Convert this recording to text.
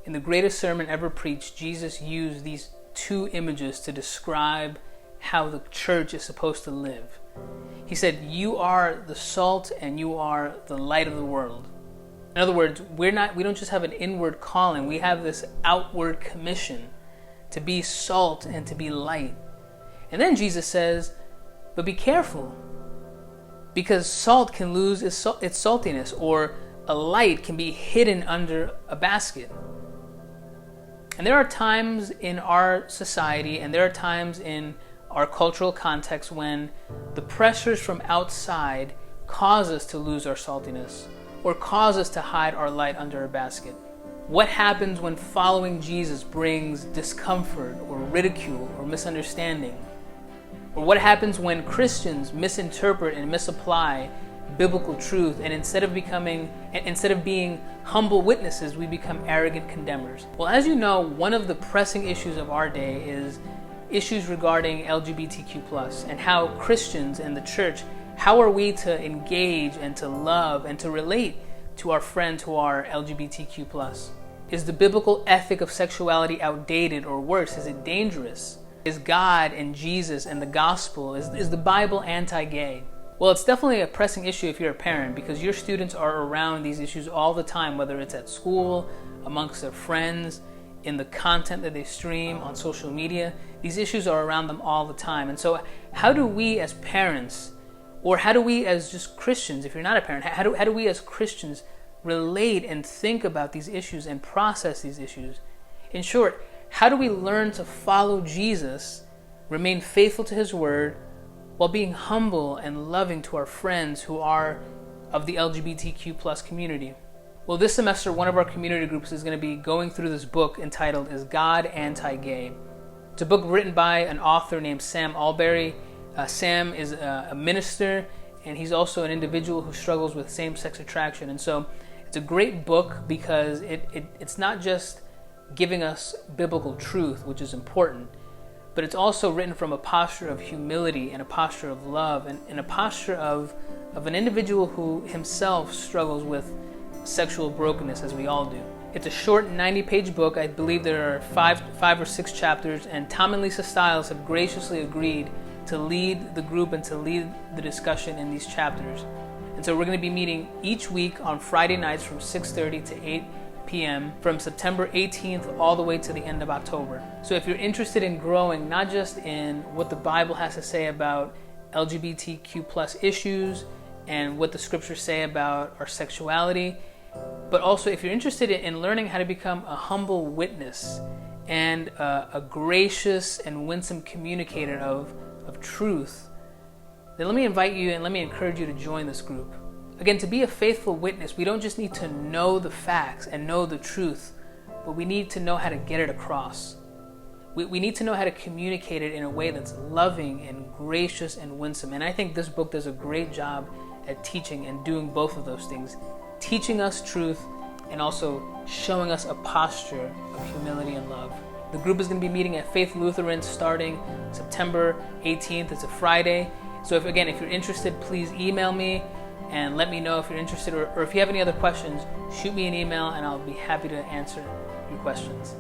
In the greatest sermon ever preached, Jesus used these two images to describe how the church is supposed to live. He said, you are the salt and you are the light of the world. In other words, we don't just have an inward calling, we have this outward commission to be salt and to be light. And then Jesus says, but be careful, because salt can lose its saltiness, or a light can be hidden under a basket. And there are times in our society, and there are times in our cultural context when the pressures from outside cause us to lose our saltiness, or cause us to hide our light under a basket. What happens when following Jesus brings discomfort or ridicule or misunderstanding? Or what happens when Christians misinterpret and misapply biblical truth, and instead of being humble witnesses, we become arrogant condemners? Well, as you know, one of the pressing issues of our day is issues regarding LGBTQ+, and how Christians and the church, how are we to engage and to love and to relate to our friends who are LGBTQ+? Is the biblical ethic of sexuality outdated, or worse, is it dangerous? Is God and Jesus and the gospel, is the Bible anti-gay? Well, it's definitely a pressing issue if you're a parent, because your students are around these issues all the time, whether it's at school, amongst their friends, in the content that they stream on social media. These issues are around them all the time. And so how do we as parents, or how do we as just Christians, if you're not a parent, how do we as Christians relate and think about these issues and process these issues? In short, how do we learn to follow Jesus, remain faithful to his word, while being humble and loving to our friends who are of the LGBTQ+ community? Well, this semester, one of our community groups is going to be going through this book entitled, Is God Anti-Gay? It's a book written by an author named Sam Allberry. Sam is a minister, and he's also an individual who struggles with same-sex attraction. And so it's a great book because it's not just giving us biblical truth, which is important, but it's also written from a posture of humility and a posture of love and a posture of an individual who himself struggles with sexual brokenness, as we all do. It's a short 90-page book. I believe there are five or six chapters, and Tom and Lisa Stiles have graciously agreed to lead the group and to lead the discussion in these chapters. And so we're going to be meeting each week on Friday nights from 6:30 to 8 p.m. from September 18th all the way to the end of October. So if you're interested in growing, not just in what the Bible has to say about LGBTQ+ issues and what the scriptures say about our sexuality, but also if you're interested in learning how to become a humble witness and a gracious and winsome communicator of truth, then let me invite you and let me encourage you to join this group. Again, to be a faithful witness, we don't just need to know the facts and know the truth, but we need to know how to get it across. We need to know how to communicate it in a way that's loving and gracious and winsome. And I think this book does a great job at teaching and doing both of those things, teaching us truth and also showing us a posture of humility and love. The group is going to be meeting at Faith Lutheran starting September 18th. It's a Friday. So if you're interested, please email me and let me know if you're interested, or if you have any other questions, shoot me an email and I'll be happy to answer your questions.